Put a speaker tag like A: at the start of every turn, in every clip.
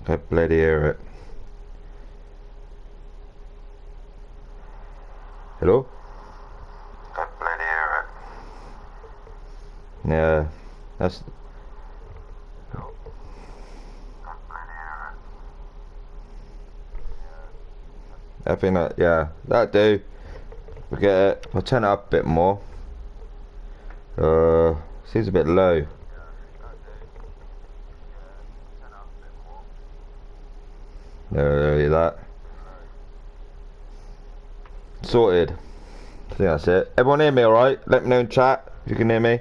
A: I bloody hear it. Hello? I bloody hear it. Yeah, that's... I think that, yeah, that'll do. We get it. I'll turn it up a bit more. Seems a bit low. No, that. Sorted. I think that's it. Everyone hear me alright? Let me know in chat if you can hear me.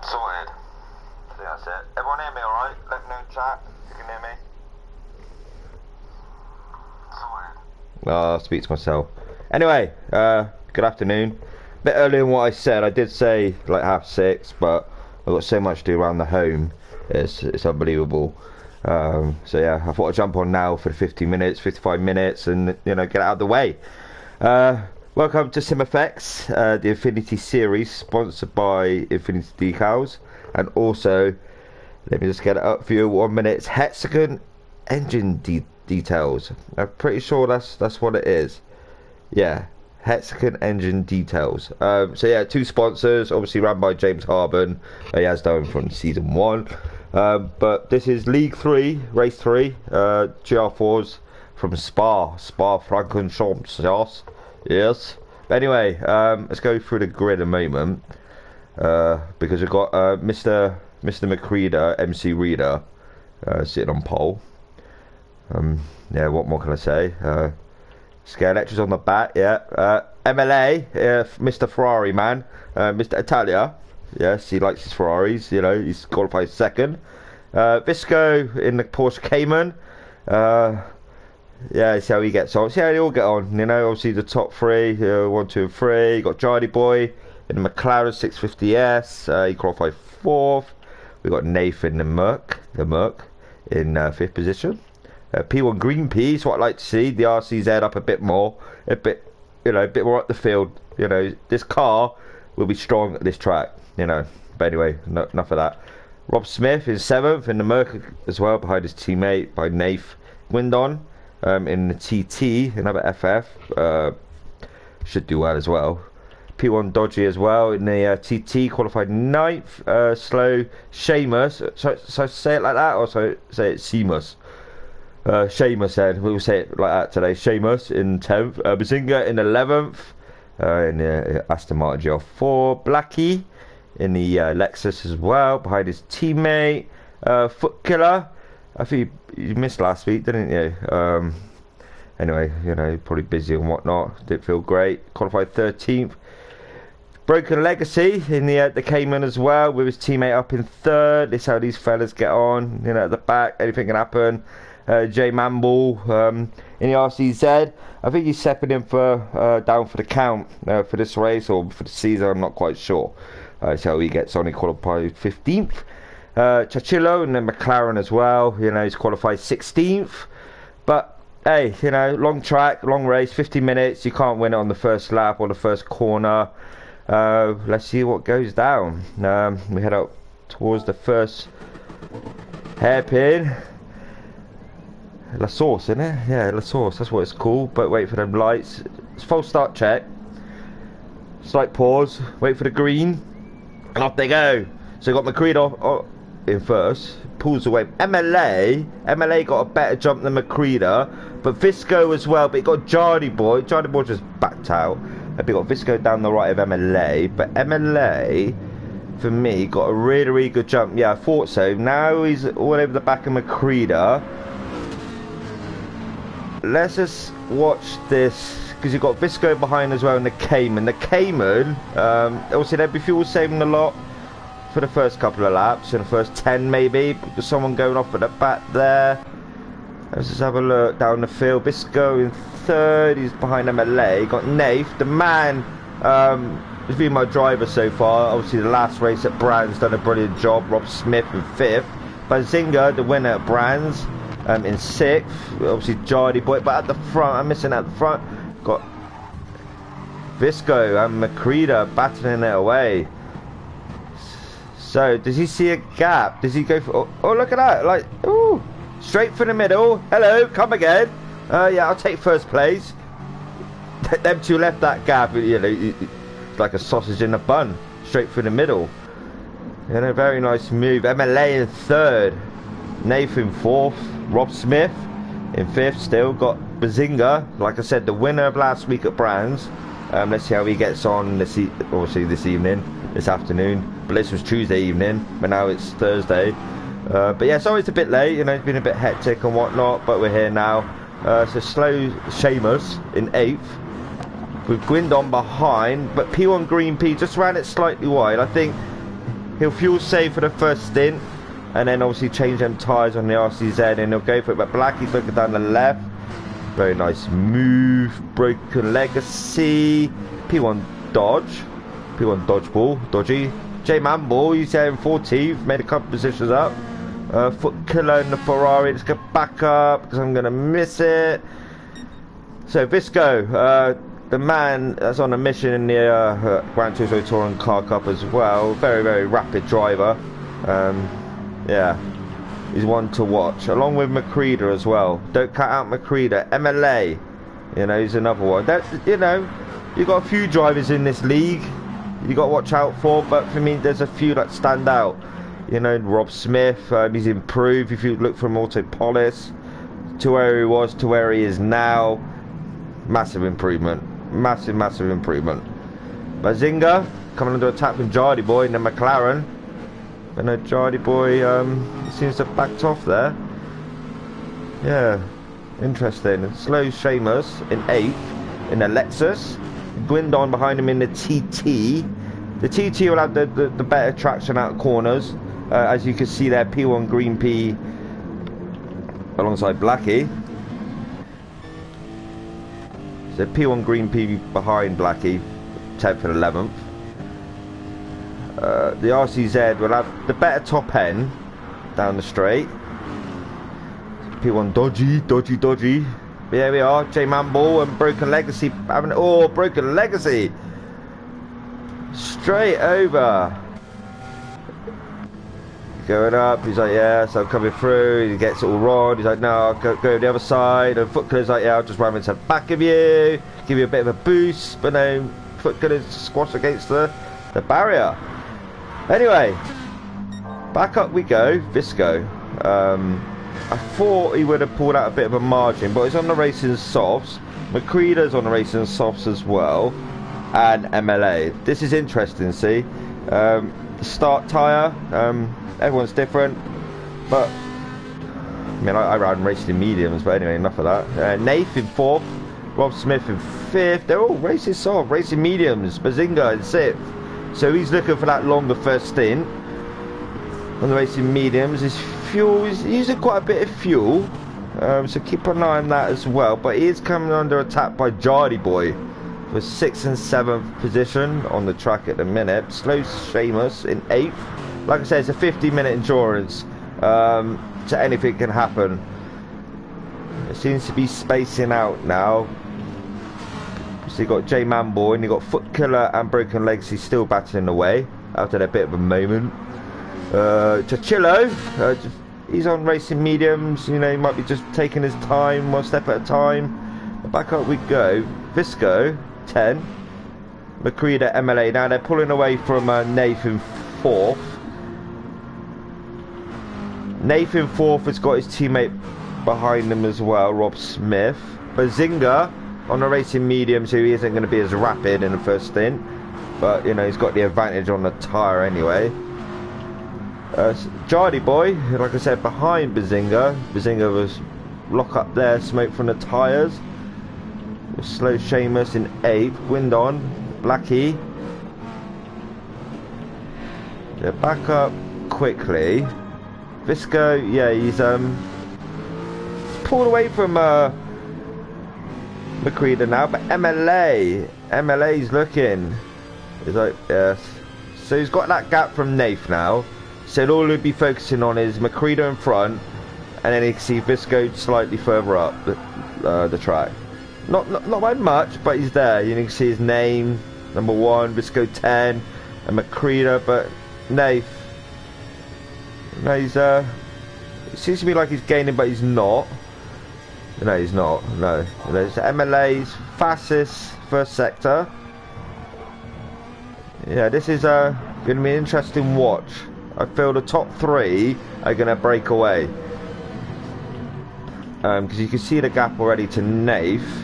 A: Sorted. I think that's it. Everyone hear me alright? Let me know in chat if you can hear me. Sorted. I'll speak to myself. Anyway, good afternoon. Bit earlier than what I said. I did say like 6:30, but I've got so much to do around the home. It's unbelievable. So yeah, I thought I'd jump on now for the 50 minutes, 55 minutes, and get it out of the way. Welcome to simFX, the Infinity series, sponsored by Infinity Decals, and also, let me just get it up for you. 1 minute. It's Hexagon engine details. I'm pretty sure that's what it is. Yeah. Hexagon engine details. So yeah, 2 sponsors, obviously run by James Harben. He has done from season 1. But this is League 3, Race 3, GR4s from Spa-Francorchamps. Yes. But anyway, let's go through the grid a moment. Because we've got Mr. McCreeder, MC Reader, sitting on pole. Yeah, what more can I say? Scare lectures on the back, yeah. MLA, Mr. Ferrari man, Mr. Italia. Yes, he likes his Ferraris, he's qualified second. Visco in the Porsche Cayman. Yeah, see how he gets on. See how they all get on, obviously the top 3, 1, 2 and 3. You got Jardy Boy in the McLaren 650S, he qualified 4th. We got Nathan the Merc in 5th position. P1 Greenpeace, what I'd like to see, the RCZ up a bit more, a bit more up the field. This car will be strong at this track, But anyway, enough of that. Rob Smith is 7th in the Merc as well, behind his teammate by Nath Windon. In the TT, another FF, should do well as well. P1 Dodgy as well in the TT, qualified 9th. Slow Seamus, so say it like that, or so say it Seamus. Seamus then, we'll say it like that today. Seamus in 10th. Bazinga in 11th. In the Aston Martin GR4. Blackie in the Lexus as well, behind his teammate. Foot Killer. I think you missed last week, didn't you? Anyway, probably busy and whatnot. Didn't feel great. Qualified 13th. Broken Legacy in the Cayman as well, with his teammate up in 3rd. This is how these fellas get on. At the back, anything can happen. Jay Mamble in the RCZ. I think he's stepping in for down for the count for this race or for the season. I'm not quite sure. So he gets on. He qualified 15th. Chachillo and then McLaren as well. He's qualified 16th. But hey, long track, long race, 50 minutes. You can't win it on the first lap or the first corner. Let's see what goes down. We head up towards the first hairpin. La Source, isn't it? Yeah, La Source, that's what it's called. But wait for them lights. It's false start check. Slight pause. Wait for the green. And off they go. So you got McCreeder in first. Pulls away. MLA got a better jump than McCreeder. But Visco as well. But he got Jardy Boy. Jardy Boy just backed out. And we got Visco down the right of MLA. But MLA, for me, got a really, really good jump. Yeah, I thought so. Now he's all over the back of McCreeder. Let's just watch this, because you've got Visco behind as well in the Cayman. The Cayman, obviously there'd be fuel saving a lot for the first couple of laps, in the first 10 maybe. There's someone going off at the back there. Let's just have a look down the field. Visco in 3rd, he's behind MLA. Got Nath, the man, has been my driver so far. Obviously the last race at Brands done a brilliant job. Rob Smith in 5th. Bazinga, the winner at Brands, in 6th. Obviously Jardy Boy, but at the front, I'm missing at the front. Got Visco and McCreeder battling it away. So, does he see a gap? Does he go for... Oh, look at that. Like, ooh. Straight for the middle. Hello, come again. Yeah, I'll take first place. Them two left that gap. You know, it's like a sausage in a bun. Straight through the middle. You know, very nice move. MLA in third. Nathan fourth. Rob Smith in fifth still. Got Bazinga. Like I said, the winner of last week at Brands. Let's see how he gets on obviously this evening, this afternoon. But this was Tuesday evening, but now it's Thursday. But yeah, it's always a bit late, you know, it's been a bit hectic and whatnot, but we're here now. So slow Seamus in 8th. With Gwindon behind, but P1 Green P just ran it slightly wide. I think he'll fuel save for the first stint, and then obviously change them tyres on the RCZ, and he'll go for it. But Blackie's looking down the left. Very nice move. Broken Legacy. P1 Dodge. P1 Dodgeball. Dodgy. J Manball, he's there in 14th. Made a couple positions up. Foot Killer in the Ferrari. Let's go back up because I'm going to miss it. So Visco, the man that's on a mission in the Gran Turismo Touring Car Cup as well. Very, very rapid driver. Yeah. He's one to watch, along with Macreeda as well. Don't cut out Macreeda. MLA, you know, he's another one. You know, you've got a few drivers in this league you got to watch out for, but for me, there's a few that stand out. You know, Rob Smith, he's improved. If you look from Autopolis to where he was to where he is now, massive improvement. Massive, massive improvement. Bazinga coming under attack from Jardy Boy in the McLaren. I know Jardy Boy seems to have backed off there. Yeah, interesting. Slow Seamus in 8th in the Lexus. Gwindon behind him in the TT. The TT will have the better traction out corners. As you can see there, P1 Green P alongside Blackie. So P1 Green P behind Blackie, 10th and 11th. The RCZ will have the better top end down the straight. P1 dodgy. But here we are, J Manball and Broken Legacy having Broken Legacy straight over. Going up, he's like, yeah, so I'm coming through. He gets it all wrong. He's like, no, I'll go to the other side. And Foot Killer's like, yeah, I'll just ram into the back of you, give you a bit of a boost. But no, Foot Killer's squash against the barrier. Anyway, back up we go. Visco. I thought he would have pulled out a bit of a margin, but he's on the racing softs. Macreeda's on the racing softs as well, and MLA. This is interesting. See, the start tyre. Everyone's different, but I mean, I ran racing mediums, but anyway, enough of that. Nath in 4th, Rob Smith in 5th. They're all racing soft, racing mediums. Bazinga in 6th. So he's looking for that longer first stint on the racing mediums. His fuel, he's using quite a bit of fuel, so keep an eye on that as well. But he is coming under attack by Jardy Boy for 6th and 7th position on the track at the minute. Slow Seamus in 8th. Like I said, it's a 50-minute endurance, so anything can happen. It seems to be spacing out now. So you got J Manboy and you got Foot Killer and Broken Legacy still battling away after a bit of a moment. Chachillo, he's on racing mediums. You know, he might be just taking his time, one step at a time. Back up we go. Visco 10, Macreeda, MLA. Now they're pulling away from Nathan 4th. Nathan 4th has got his teammate behind him as well, Rob Smith. Bazinga on the racing medium, so he isn't going to be as rapid in the first stint, but you know, he's got the advantage on the tyre anyway. Jardy Boy, like I said, behind Bazinga. Bazinga was lock up there, smoke from the tyres. Slow Seamus in 8th. Gwindon, Blackie. Yeah, back up quickly. Visco, yeah, he's pulled away from Macreeda now, but MLA's looking. He's like, yes. So he's got that gap from Nath now. So all he'll be focusing on is Macreeda in front, and then you can see Visco slightly further up the track. Not by much, but he's there. You can see his name, number 1, Visco 10, and Macreeda. But Nath, No, it seems to me like he's gaining, but he's not. No, he's not. No. There's MLA's fastest first sector. Yeah, this is going to be an interesting watch. I feel the top three are going to break away. Because you can see the gap already to Nath.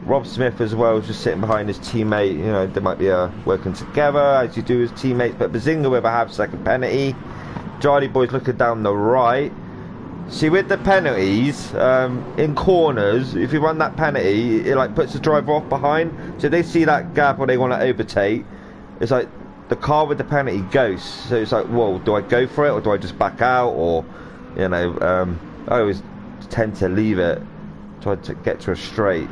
A: Rob Smith as well is just sitting behind his teammate. You know, they might be working together as you do as teammates. But Bazinga with a half-second penalty. Jardy Boy's looking down the right. See, with the penalties, in corners, if you run that penalty, it like puts the driver off behind. So if they see that gap or they want to overtake, it's like the car with the penalty goes. So it's like, well, do I go for it or do I just back out? Or, you know, I always tend to leave it, try to get to a straight.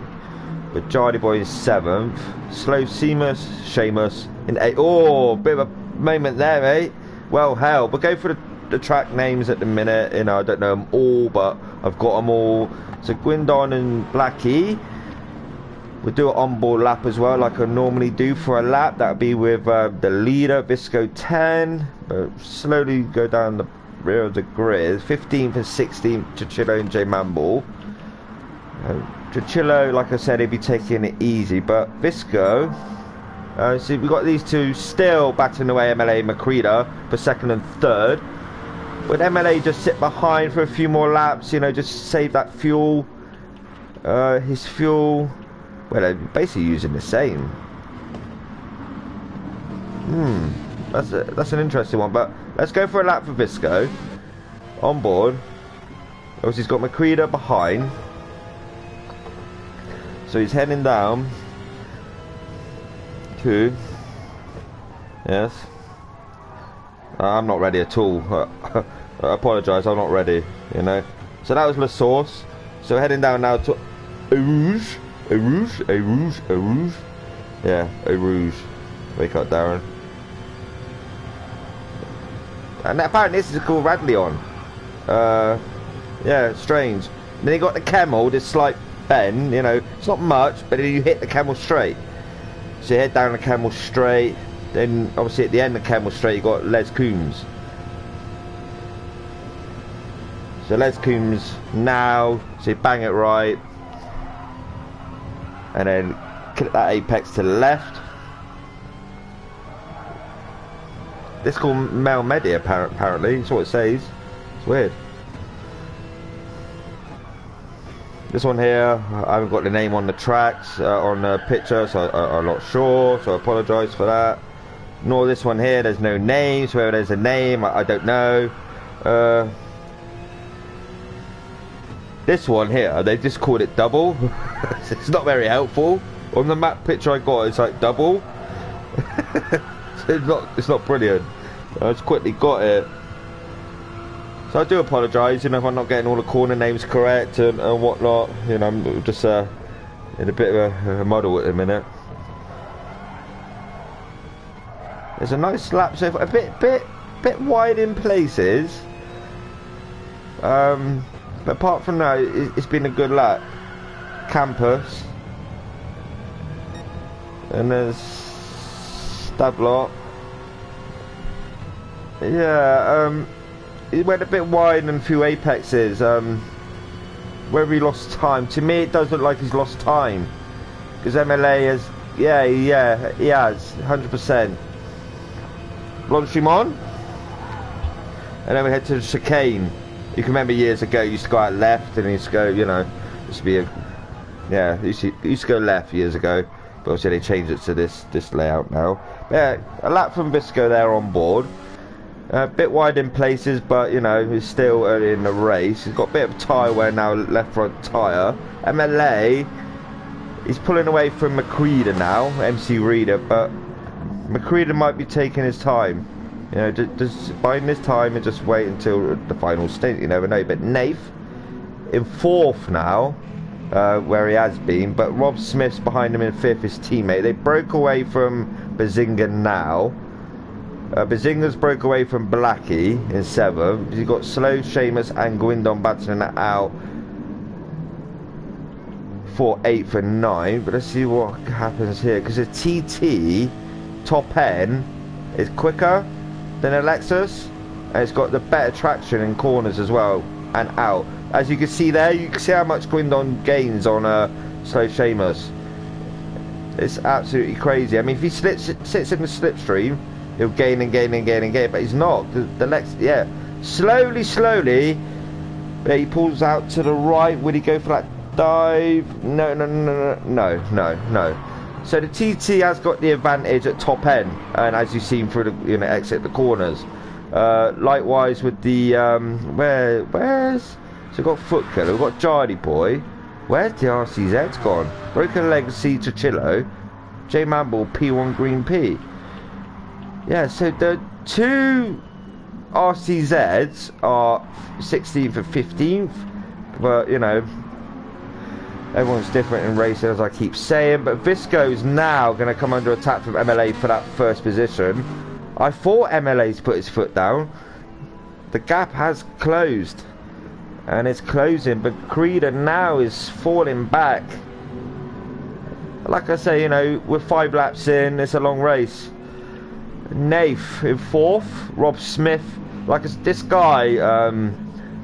A: But Jardy Boy is 7th. Slow Seamus in 8th. Oh, bit of a moment there, mate. Well held. But go for the track names at the minute. You know, I don't know them all, but I've got them all. So Gwindon and Blackie. We'll do an onboard lap as well, like I normally do for a lap. That'll be with the leader, Visco 10. But slowly go down the rear of the grid. 15th and 16th, Chichillo and J Mamble. Chichillo, like I said, he'll be taking it easy. But Visco, see, we've got these two still battling away, MLA and Macreada, for 2nd and 3rd. Would MLA just sit behind for a few more laps, you know, just save that fuel? His fuel, well, they're basically using the same. That's an interesting one, but let's go for a lap for Visco. On board. Obviously he's got Macreada behind. So he's heading down to... Yes. I'm not ready at all. I apologise, I'm not ready, you know. So that was La Source. So heading down now to Eau Rouge. Yeah, Eau Rouge. Wake up, Darren. And apparently this is called Radleon. Yeah, strange. And then you got the Camel, this slight bend, you know. It's not much, but then you hit the Camel straight. So you head down the Camel straight. Then obviously at the end of the Camel straight you got Les Coombs. So Les Coombs now, so you bang it right. And then click that apex to the left. This is called Mel Medi apparently, that's what it says. It's weird. This one here, I haven't got the name on the tracks, on the picture, so I'm not sure, so I apologise for that. Nor this one here, there's no name, so whether there's a name, I don't know. This one here, they just called it double. It's not very helpful. On the map picture I got, it's like double. So it's not brilliant. I just quickly got it. So I do apologise, you know, if I'm not getting all the corner names correct and whatnot. You know, I'm just in a bit of a muddle at the minute. There's a nice lap, so a bit wide in places. But apart from that, it's been a good lap. Campus. And there's Stablot. Yeah, it went a bit wide and a few apexes. Where he lost time. To me, it does look like he's lost time. Because MLA has, yeah, he has, 100%. Blanchimon. And then we head to the chicane. You can remember years ago, you used to go out left and you used to go, you know, used to be a, yeah, you used to go left years ago. But obviously they changed it to this layout now. But yeah, a lap from Visco there on board. A bit wide in places, but you know, he's still early in the race. He's got a bit of tyre wear now, left front tyre. MLA, he's pulling away from Macreada now, MC Reader, but Macreada might be taking his time. You know, just biding his time and just wait until the final stint, you never know. But Nath in 4th now, where he has been, but Rob Smith's behind him in 5th, his teammate. They broke away from Bazinga now. Bazinga's broke away from Blackie in 7th. You've got Slow, Seamus and Gwindon battling it out for 8th and 9th. But let's see what happens here, because the TT top end is quicker than a Lexus, and it's got the better traction in corners as well and out. As you can see there, you can see how much Gwindon gains on slow Seamus. It's absolutely crazy. I mean, if he sits in the slipstream, he'll gain and gain and gain and gain, but he's not. The next, yeah, slowly, yeah, he pulls out to the right. Would he go for that dive? No. So the TT has got the advantage at top end, and as you've seen through the exit the corners. Likewise with the where's so we've got Foot Killer, we've got Jardy Boy. Where's the RCZ's gone? Broken Legacy to Chillo, J Mamble P1 Green P. Yeah, so the two RCZs are 16th and 15th, but you know, everyone's different in racing, as I keep saying. But Visco is now going to come under attack from MLA for that first position. I thought MLA's put his foot down. The gap has closed, and it's closing, but Creeder now is falling back. Like I say, you know, we're 5 laps in, it's a long race. Nath in 4th, Rob Smith. This guy,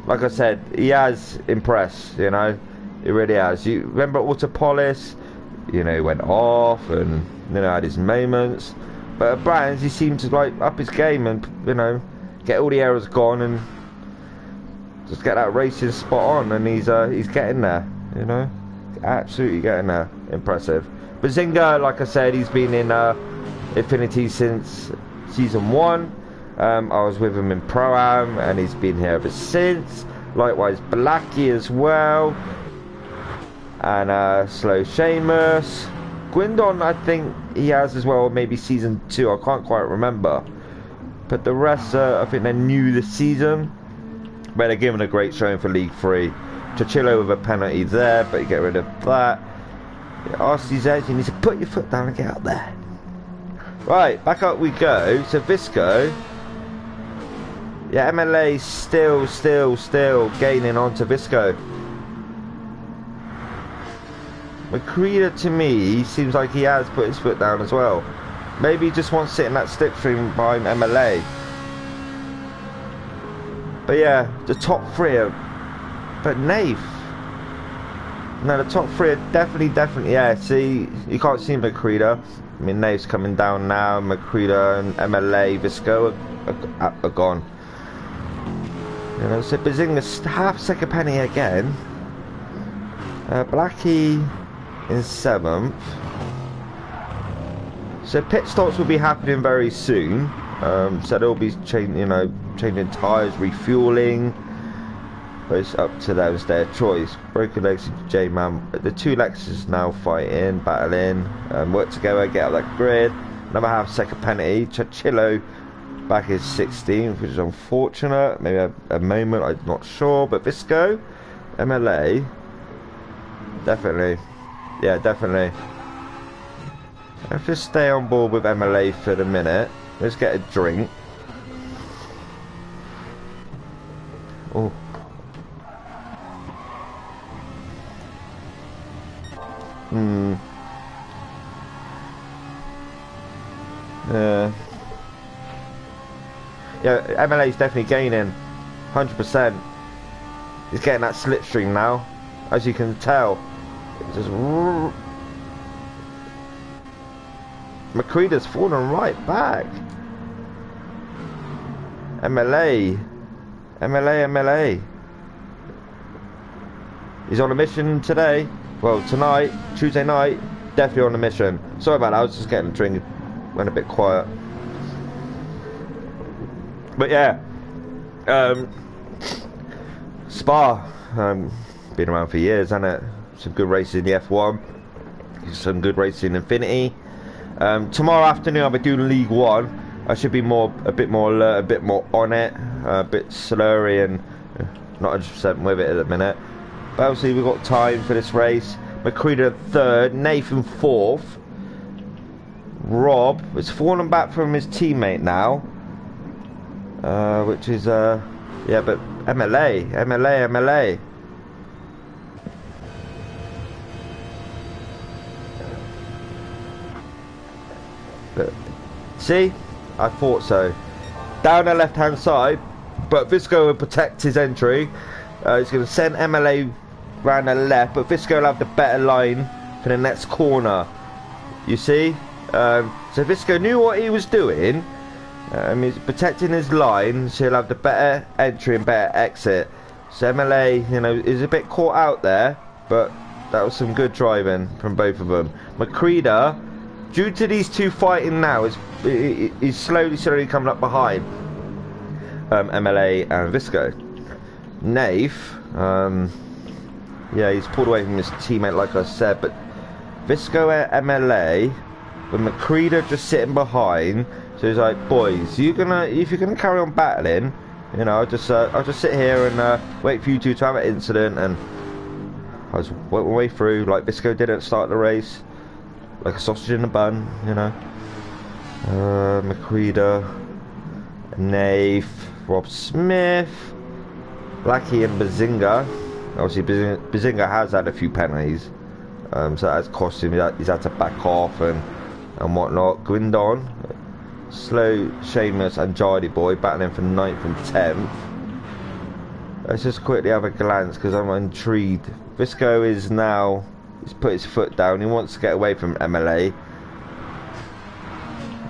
A: like I said, he has impressed, you know, he really has. You remember Autopolis, you know, he went off and, you know, had his moments. But at Brands, he seemed to like up his game and, you know, get all the errors gone and just get that racing spot on, and he's getting there, you know, absolutely getting there. Impressive. Bazinga, like I said, he's been in Infinity since season 1. I was with him in Pro-Am, and he's been here ever since. Likewise Blackie as well, and Slow Seamus. Gwindon, I think he has as well, maybe season 2, I can't quite remember. But the rest, I think they're new this season. But they're giving a great showing for League 3. Chachillo with a penalty there, but you get rid of that. Yeah, RCZ, you need to put your foot down and get out there. Right, back up we go. So Visco. Yeah, MLA still gaining onto Visco. McCreeder, to me, seems like he has put his foot down as well. Maybe he just wants to sit in that slipstream behind MLA. But yeah, the top 3 are... But Nath... No, the top 3 are definitely... Yeah, see, you can't see McCreeder. I mean, Nath's coming down now. McCreeder and MLA, Visco are gone. You know, so Bazinga half-second penny again. Blackie in 7th. So pit stops will be happening very soon. So they'll be changing tyres, refueling. But it's up to them, it's their choice. Broken Legs, J-Man. The 2 Lexus now fighting, battling, work together, get out that grid. Another half-second penalty. Chachillo back is 16th, which is unfortunate. Maybe a moment, I'm not sure. But Visco, MLA, definitely. Yeah, definitely. Let's just stay on board with MLA for the minute. Let's get a drink. Oh. Yeah, MLA's definitely gaining 100%. He's getting that slipstream now, as you can tell. It's just McCreeder's fallen right back. MLA. He's on a mission today. Well, tonight, Tuesday night, definitely on a mission. Sorry about that, I was just getting a drink, went a bit quiet. But yeah, Spa, been around for years, hasn't it? Some good races in the F1, some good races in Infinity. Tomorrow afternoon I'll be doing League 1. I should be a bit more alert, a bit more on it, a bit slurry and not 100% with it at the minute. But obviously we've got time for this race. McCreeder 3rd, Nathan 4th. Rob is falling back from his teammate now, which is yeah, but MLA. But see, I thought so. Down the left hand side, But Visco will protect his entry. He's going to send MLA round the left, but Visco will have the better line for the next corner. You see? So Visco knew what he was doing. He's protecting his line, so he'll have the better entry and better exit. So MLA, you know, is a bit caught out there, but that was some good driving from both of them. Macreada, due to these two fighting now, is slowly coming up behind MLA and Visco. Nafe, yeah, he's pulled away from his teammate, like I said, but Visco and MLA, with Macreada just sitting behind. So he's like, boys, if you're gonna carry on battling, you know, I'll just sit here and wait for you two to have an incident. And I was went my way through, like Visco did at the start of the race, like a sausage in a bun, you know. Macreada, Nafe, Rob Smith, Blackie and Bazinga. Obviously Bazinga has had a few penalties, so that has cost him. He's had to back off and whatnot. Gwindon, Slow, Seamus and Jardy Boy battling for 9th and 10th. Let's just quickly have a glance because I'm intrigued. Visco is now, he's put his foot down. He wants to get away from MLA.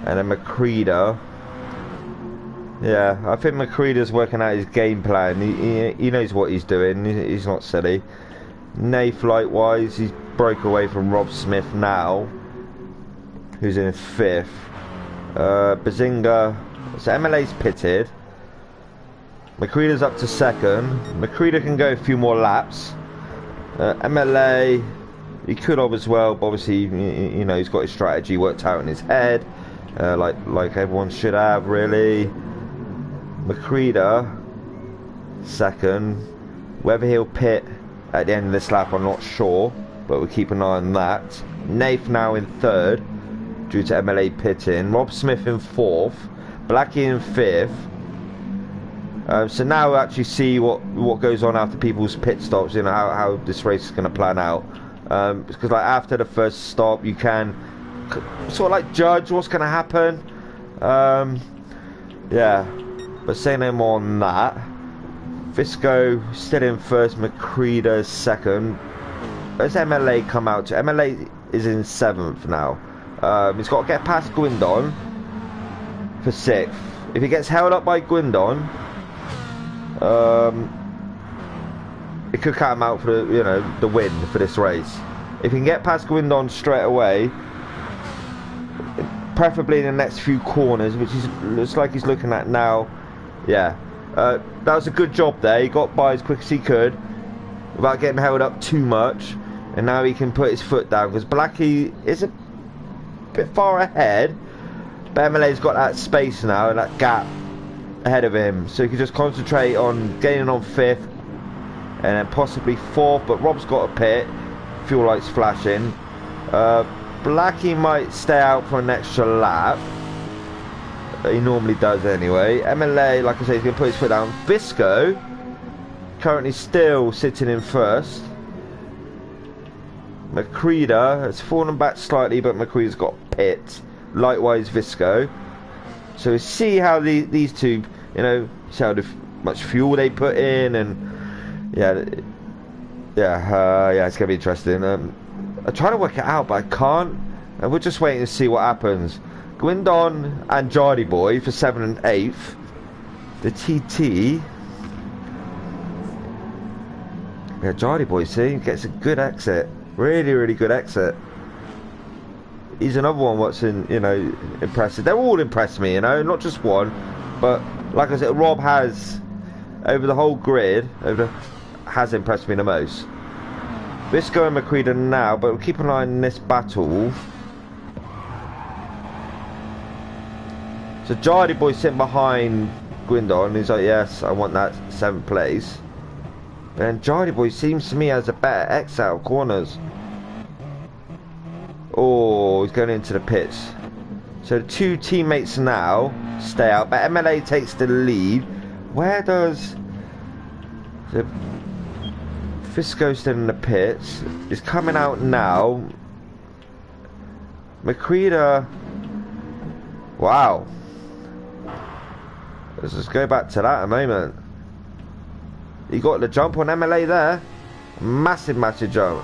A: And then Macreada. Yeah, I think Macreada's working out his game plan. He knows what he's doing. He's not silly. Nafe, likewise, he's broke away from Rob Smith now, who's in 5th. Bazinga, so MLA's pitted. Macreada's up to 2nd. Macreada can go a few more laps. MLA, he could have as well, but obviously, you know, he's got his strategy worked out in his head, like everyone should have, really. Macreada, 2nd. Whether he'll pit at the end of this lap, I'm not sure, but we'll keep an eye on that. Nafe now in 3rd, due to MLA pitting. Rob Smith in 4th. Blackie in 5th. So now we'll actually see what goes on after people's pit stops, you know, how this race is going to plan out. Because like after the first stop, you can sort of like judge what's going to happen. Yeah, but say no more on that. Visco still in 1st, Macreada 2nd. Where's MLA come out to? MLA is in 7th now. He's got to get past Gwindon for 6th. If he gets held up by Gwindon, it could cut him out for the, you know, the win for this race. If he can get past Gwindon straight away, preferably in the next few corners, which looks like he's looking at now. Yeah, that was a good job there. He got by as quick as he could without getting held up too much, and now he can put his foot down because Blackie is a bit far ahead, but MLA's got that space now and that gap ahead of him, so he can just concentrate on gaining on 5th and then possibly 4th. But Rob's got a pit, fuel lights flashing. Blackie might stay out for an extra lap. He normally does anyway. MLA, like I say, he's going to put his foot down. Visco currently still sitting in 1st. Macreada has fallen back slightly, but Macreada's got pit. Likewise Visco. So we see how these two, you know, see how much fuel they put in, and yeah, it's gonna be interesting. I'm trying to work it out, but I can't, and we're just waiting to see what happens. Gwindon and Jardy Boy for 7th and 8th. The TT. Yeah, Jardy Boy, see, gets a good exit. Really good exit. He's another one what's in, you know, impressive. They're all impressed me, you know, not just one. But like I said, Rob has, over the whole grid, has impressed me the most. Visco and Macreada now, but we'll keep an eye on this battle. So Jardy Boy sitting behind Gwindon. He's like, yes, I want that 7th place. And Jardy Boy seems to me has a better X out of corners. Oh, he's going into the pits. So the two teammates now stay out, but MLA takes the lead. Where does the Visco still in the pits? He's coming out now. Macreada. Wow. Let's just go back to that a moment. He got the jump on MLA there. Massive, massive jump.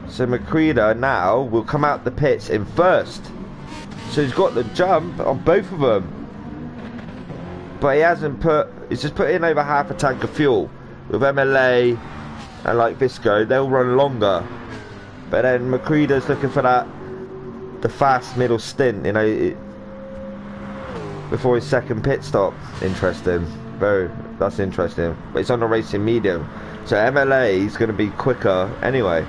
A: So McCready now will come out the pits in first. So he's got the jump on both of them. But he hasn't put... He's just put in over half a tank of fuel. With MLA and like Visco, they'll run longer. But then McCready's looking for that... The fast middle stint, you know... Before his second pit stop. Interesting. That's interesting. But it's on the racing medium. So MLA is going to be quicker anyway.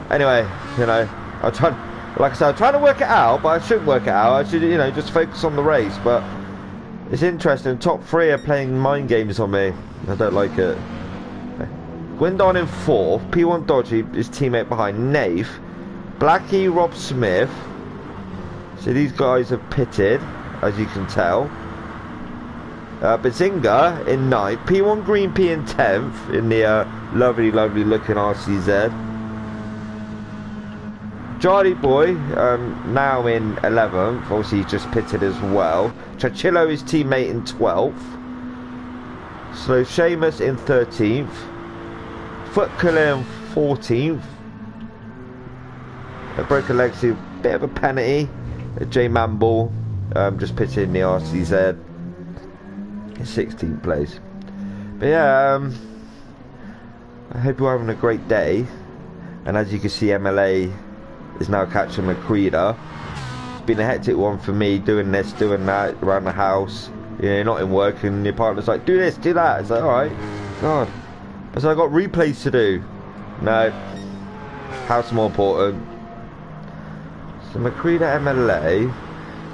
A: Anyway, you know, I'm trying, like I said, I'm trying to work it out, but I shouldn't work it out. I should, you know, just focus on the race. But it's interesting. Top three are playing mind games on me. I don't like it. Gwendon in fourth. P1 Dodgy, his teammate behind. Nath, Blackie, Rob Smith. So these guys have pitted, as you can tell. Bazinga in ninth. P1 Green P in 10th in the lovely, lovely looking RCZ. Charlie Boy now in 11th. Obviously he's just pitted as well. Chachillo, his teammate, in 12th. Slow Seamus in 13th. Foot Killer in 14th. A broken legacy, bit of a penalty. J Mamble just pitted in the RCZ. 16th place. But yeah, I hope you're having a great day. And as you can see, MLA is now catching McCready. It's been a hectic one for me, doing this, doing that around the house. You know, you're not in work and your partner's like, do this, do that. It's like, alright, God. So I got replays to do. No, house more important. So McCready MLA.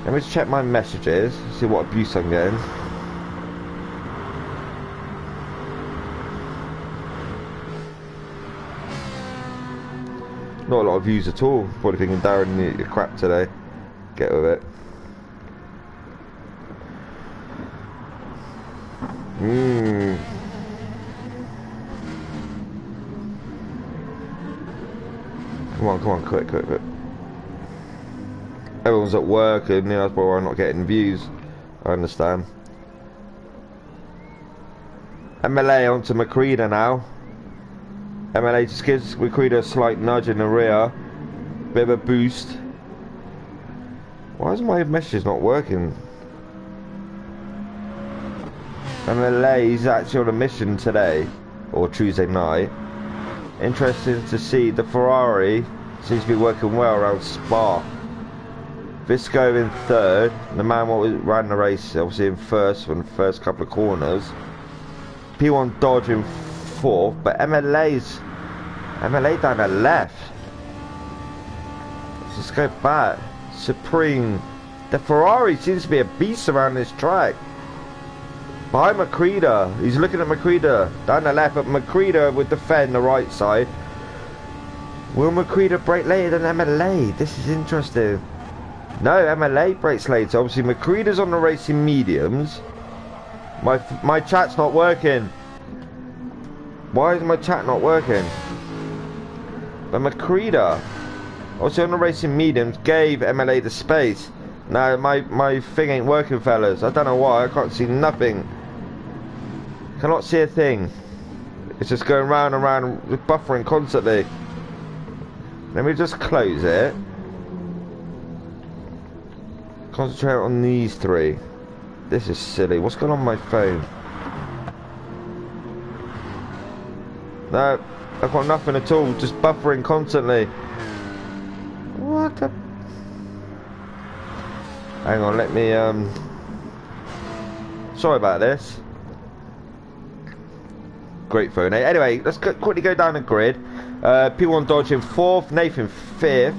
A: Let me just check my messages, see what abuse I'm getting. Not a lot of views at all. Probably thinking Darren, you're crap today. Get with it. Come on, quick. Everyone's at work and, you know, that's why I'm not getting views. I understand. MLA onto McCready now. MLA just gives McCready a slight nudge in the rear. Bit of a boost. Why is my message not working? MLA is actually on a mission today. Or Tuesday night. Interesting to see the Ferrari seems to be working well around Spa. Visco in third. The man what ran the race obviously in first from the first couple of corners. P1 Dodge in fourth. But MLA down the left. Let's just go back. Supreme. The Ferrari seems to be a beast around this track. Behind McCready. He's looking at McCready down the left, but McCready would defend the right side. Will McCready brake later than MLA? This is interesting. No, MLA brakes later. Obviously McCready's on the racing mediums. My chat's not working. Why is my chat not working? But McCready, also on the racing mediums, gave MLA the space. Now my thing ain't working, fellas. I don't know why. I can't see nothing. Cannot see a thing. It's just going round and round, buffering constantly. Let me just close it. Concentrate on these three. This is silly. What's going on my phone? No, I've got nothing at all. Just buffering constantly. What the... Hang on, let me, sorry about this. Great phone. Anyway, let's quickly go down the grid. P1 Dodge in 4th, Nathan 5th.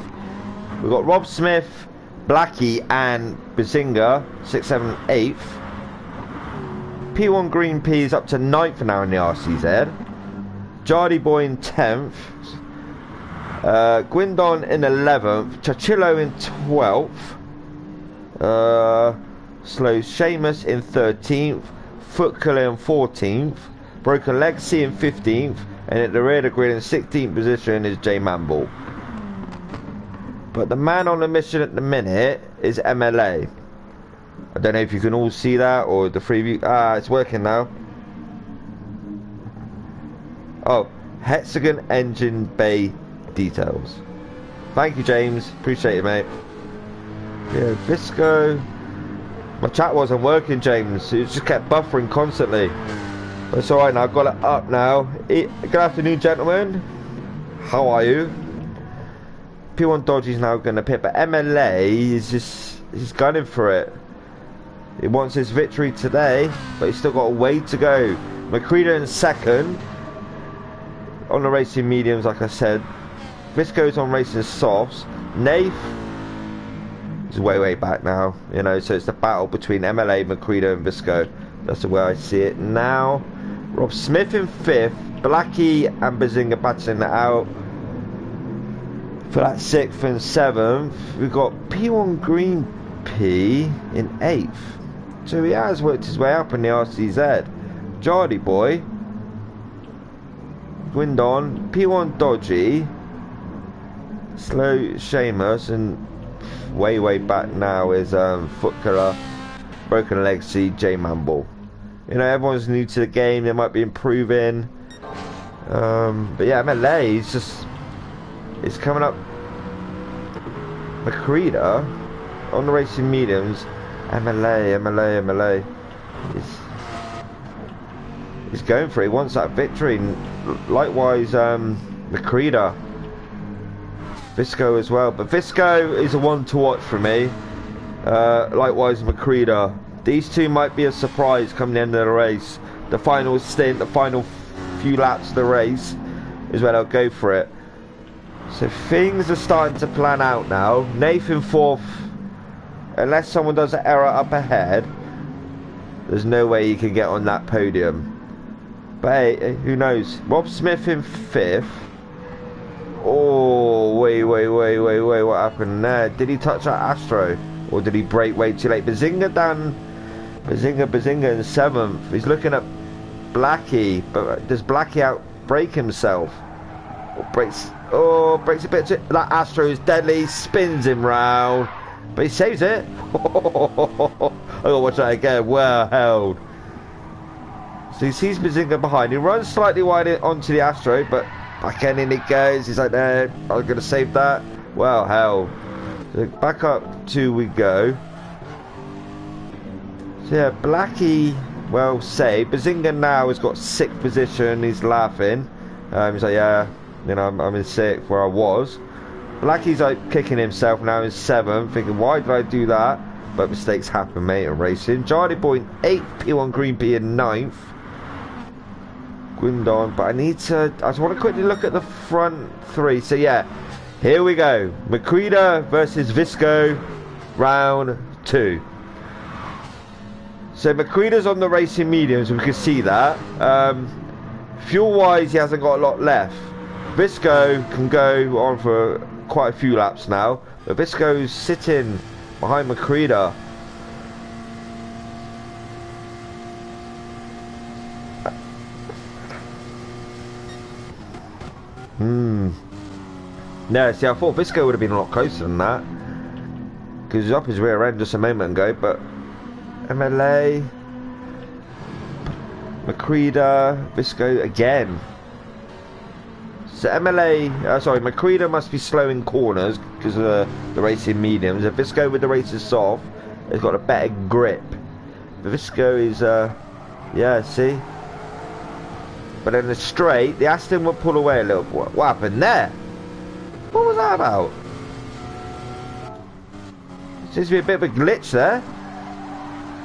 A: We've got Rob Smith, Blackie and Bazinga, 6th, 7th, 8th. P1 Green P is up to 9th now in the RCZ. Jardy Boy in 10th. Gwendon in 11th. Chachillo in 12th. Slow Seamus in 13th. Foot Killer in 14th. Broken Legacy in 15th. And at the rear of the grid in 16th position is J Mamble. But the man on the mission at the minute is MLA. I don't know if you can all see that or the freeview. Ah, it's working now. Oh, hexagon engine bay details. Thank you, James. Appreciate it, mate. Yeah, Visco. My chat wasn't working, James. It just kept buffering constantly. But it's alright now. I've got it up now. Good afternoon, gentlemen. How are you? P1 Dodgy's now going to pit, but MLA is just, he's gunning for it. He wants his victory today, but he's still got a way to go. Macreada in second on the racing mediums, like I said. Visco's on racing softs. Nath is way back now, you know, so it's the battle between MLA, Macreada and Visco. That's the way I see it now. Rob Smith in fifth. Blackie and Bazinga battling it out for that 6th and 7th. We've got P1 Green P in 8th. So he has worked his way up in the RCZ. Jardy Boy, Gwindon, P1 Dodgy, Slow Seamus, and way back now is Footkiller, Broken Legacy, J Mamble. You know, everyone's new to the game, they might be improving. But yeah, MLA is just, it's coming up. Macreada on the racing mediums. MLA is going for it. He wants that victory. Likewise, Macreada, Visco as well. But Visco is a one to watch for me. Likewise, Macreada. These two might be a surprise come the end of the race. The final stint, the final few laps of the race is where they'll go for it. So things are starting to plan out now. Nathan 4th. Unless someone does an error up ahead, there's no way he can get on that podium. But hey, who knows? Rob Smith in 5th. Oh, wait, what happened there? Did he touch that Astro? Or did he brake way too late? Bazinga in 7th. He's looking at Blackie, but does Blackie out brake himself? Or breaks a bit too. That Astro is deadly, spins him round. But he saves it. I gotta watch that again. Well held. So he sees Bazinga behind. He runs slightly wide onto the Astro, but back end in it goes. He's like, no, I'm gonna save that. Well held. So back up 2 we go. So yeah, Blackie, well saved. Bazinga now has got 6th position. He's laughing. He's like, yeah, you know, I'm in 6th where I was. Blackie's like kicking himself now in 7th, thinking, why did I do that? But mistakes happen, mate, in racing. Jardy Boy in 8th, P1 Green P in 9th. Gwindon, but I just want to quickly look at the front 3. So yeah, here we go. Macreada versus Visco, round 2. So Macreada's on the racing mediums, we can see that. Fuel-wise, he hasn't got a lot left. Visco can go on for quite a few laps now, but Visco's sitting behind Macreada. No, see, I thought Visco would have been a lot closer than that, because he was up his rear end just a moment ago. But MLA, Macreada, Visco again. So Macreada must be slow in corners because of the racing mediums. If Visco with the racing soft has got a better grip. But Visco is, yeah, see? But in the straight, the Aston will pull away a little. What happened there? What was that about? Seems to be a bit of a glitch there.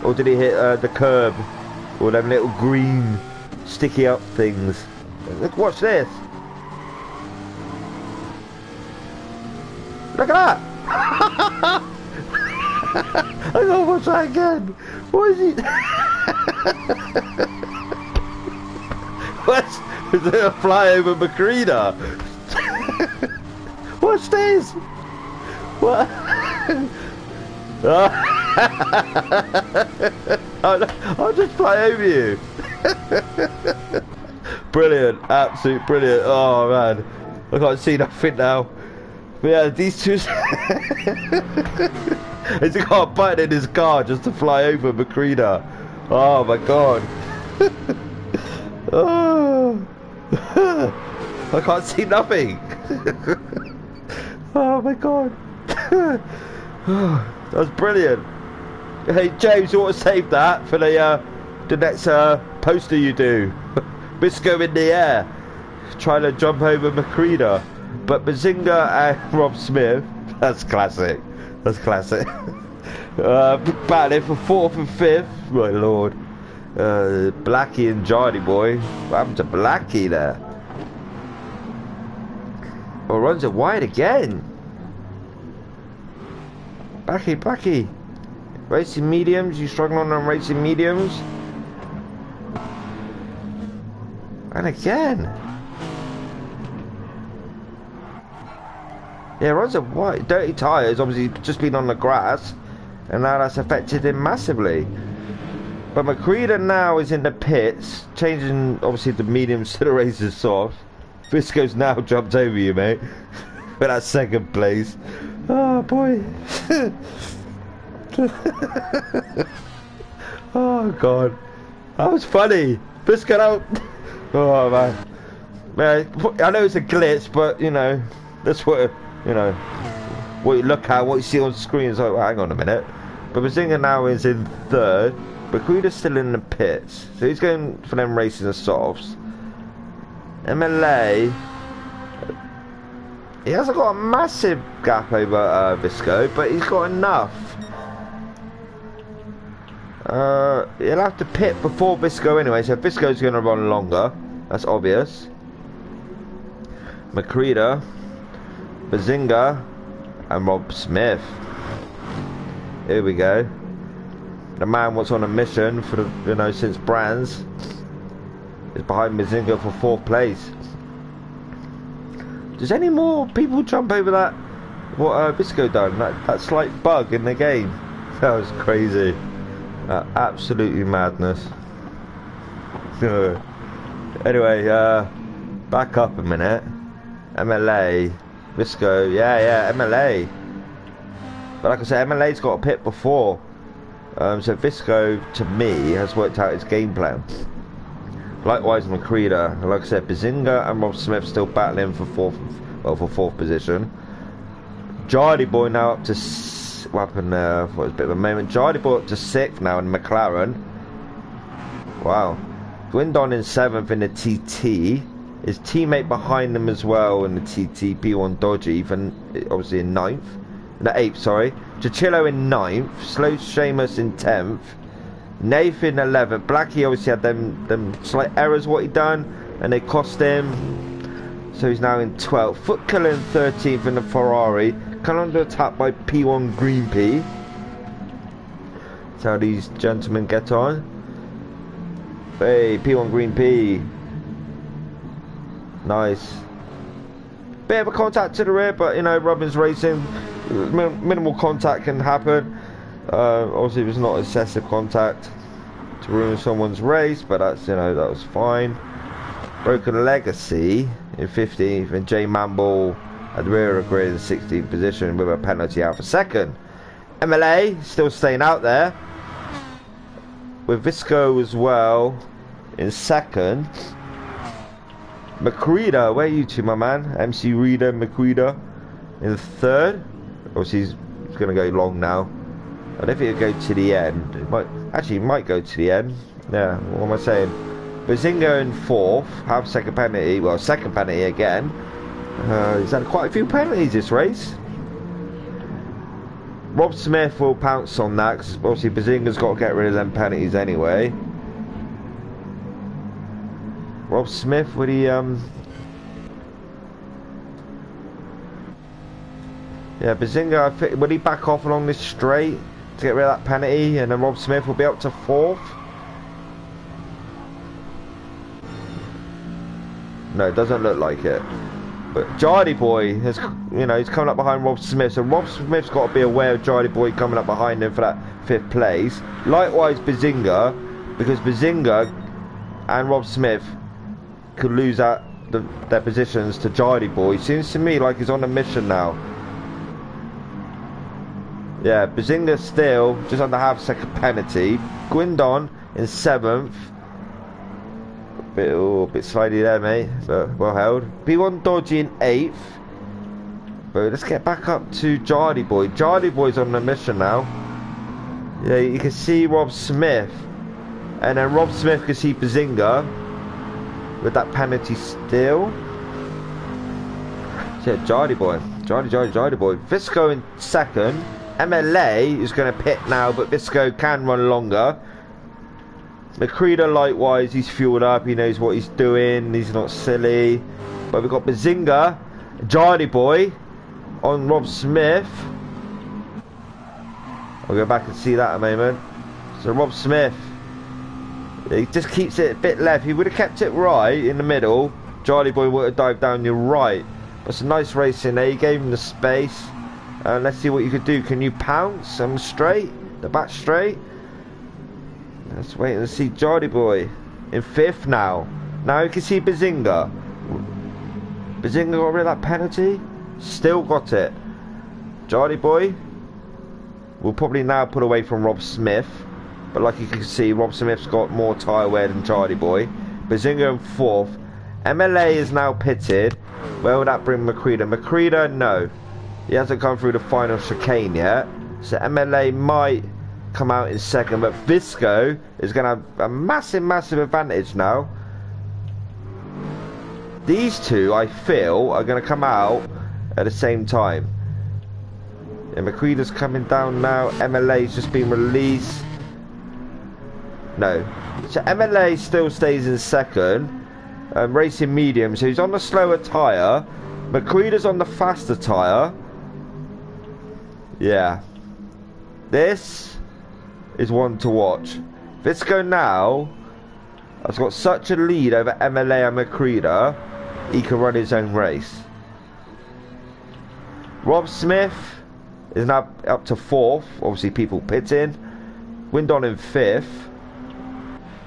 A: Or did he hit the curb? Or them little green sticky up things? Look, watch this. Look at that! I gotta watch that again. What is he? Is it a fly over Macreada? Watch this! What? I'll just fly over you. Brilliant, absolute brilliant. Oh man, I can't see nothing now. But yeah, these two. He's got a button in his car just to fly over Macrina. Oh my god. Oh. I can't see nothing. Oh my god. That was brilliant. Hey James, you want to save that for the next poster you do? Bisco in the air, trying to jump over Macrina. But Bazinga and Rob Smith, that's classic. That's classic. Battling for 4th and 5th, my lord. Blackie and Jardy Boy. What happened to Blackie there? Oh, runs it wide again. Blackie. Racing mediums, you struggling on racing mediums? And again. Yeah, runs it wide. Dirty tyres, obviously just been on the grass. And now that's affected him massively. But Macrina now is in the pits, changing obviously the mediums to the races soft. Visco's now jumped over you, mate, for that 2nd place. Oh boy. Oh god, that was funny. Visco out. Oh man. I know it's a glitch, but you know, that's what what you look at, what you see on screen is like, well, hang on a minute. But Bazinga now is in 3rd. Macrina's still in the pits, so he's going for them racing the softs. MLA, he hasn't got a massive gap over Visco, but he's got enough. He'll have to pit before Visco anyway, so Visco's going to run longer. That's obvious. Macrina, Bazinga, and Rob Smith. Here we go. The man was on a mission for the, since Brands is behind Bazinga for 4th place. Does any more people jump over that? What Visco done? That slight bug in the game. That was crazy. Absolutely madness. Anyway, back up a minute. MLA, Visco, yeah, MLA. But like I said, MLA's got a pit before. So Visco, to me, has worked out his game plan. Likewise, Macrina, like I said, Bazinga and Rob Smith still battling for 4th position. Jardy Boy now up to what happened there? What was a bit of a moment. Jardy Boy up to 6th now in McLaren. Wow. Gwindon in 7th in the TT. His teammate behind them as well in the TT, P1 Dodgy, obviously in 9th. No, 8th, sorry. Chicillo in 9th. Slow Seamus in 10th. Nathan 11th. Blackie obviously had them slight errors what he done, and they cost him. So he's now in 12th. Footkiller in 13th in the Ferrari. Come under attack by P1 Green P. That's how these gentlemen get on. Hey, P1 Green P. Nice. Bit of a contact to the rear, but you know, Robin's racing. Minimal contact can happen. Obviously, it was not excessive contact to ruin someone's race, but that's, that was fine. Broken Legacy in 15th, and Jay Mamble at the rear of the grid in 16th position with a penalty out for 2nd. MLA still staying out there with Visco as well in 2nd. Macrina, where are you two, my man? MC Reader, Macrina in 3rd. Obviously, he's going to go long now. I don't think it'll go to the end. It might go to the end. Yeah, what am I saying? Bazinga in 4th, half 2nd penalty. Well, 2nd penalty again. He's had quite a few penalties this race. Rob Smith will pounce on that because obviously Bazinga's got to get rid of them penalties anyway. Rob Smith, would he yeah, Bazinga, will he back off along this straight to get rid of that penalty, and then Rob Smith will be up to 4th? No, it doesn't look like it. But Jardy Boy has, he's coming up behind Rob Smith, so Rob Smith's got to be aware of Jardy Boy coming up behind him for that 5th place. Likewise Bazinga, because Bazinga and Rob Smith could lose their positions to Jardy Boy. Seems to me like he's on a mission now Yeah, Bazinga still just under half second penalty. Guindon in 7th. Bit slidey there, mate, but well held. P1 Dodgy in 8th. But let's get back up to Jardy Boy. Jardy Boy's on the mission now. Yeah, you can see Rob Smith. And then Rob Smith can see Bazinga with that penalty still. So yeah, Jardy Boy. Jardy Boy. Visco in 2nd. MLA is going to pit now, but Visco can run longer. Macreeda likewise, he's fueled up, he knows what he's doing, he's not silly. But we've got Bazinga, Jardy Boy on Rob Smith. I'll go back and see that a moment. So Rob Smith, he just keeps it a bit left. He would have kept it right in the middle. Jardy Boy would have dived down your right. But it's a nice race in there, you gave him the space. Let's see what you could do. Can you pounce on the straight? The back straight? Let's wait and see Jardy Boy in 5th now. Now you can see Bazinga. Bazinga got rid of that penalty. Still got it. Jardy Boy will probably now put away from Rob Smith. But like you can see, Rob Smith's got more tyre wear than Jardy Boy. Bazinga in 4th. MLA is now pitted. Where will that bring Macreeda? Macreeda, no. He hasn't come through the final chicane yet. So MLA might come out in 2nd, but Visco is going to have a massive advantage now. These two, I feel, are going to come out at the same time. And Macreeda's coming down now. MLA's just been released. No. So MLA still stays in 2nd. Racing medium, so he's on the slower tyre. Macreeda's on the faster tyre. Yeah. This is one to watch. Visco now has got such a lead over MLA and Macreeda, he can run his own race. Rob Smith is now up to 4th, obviously people pitting. Guindon in 5th.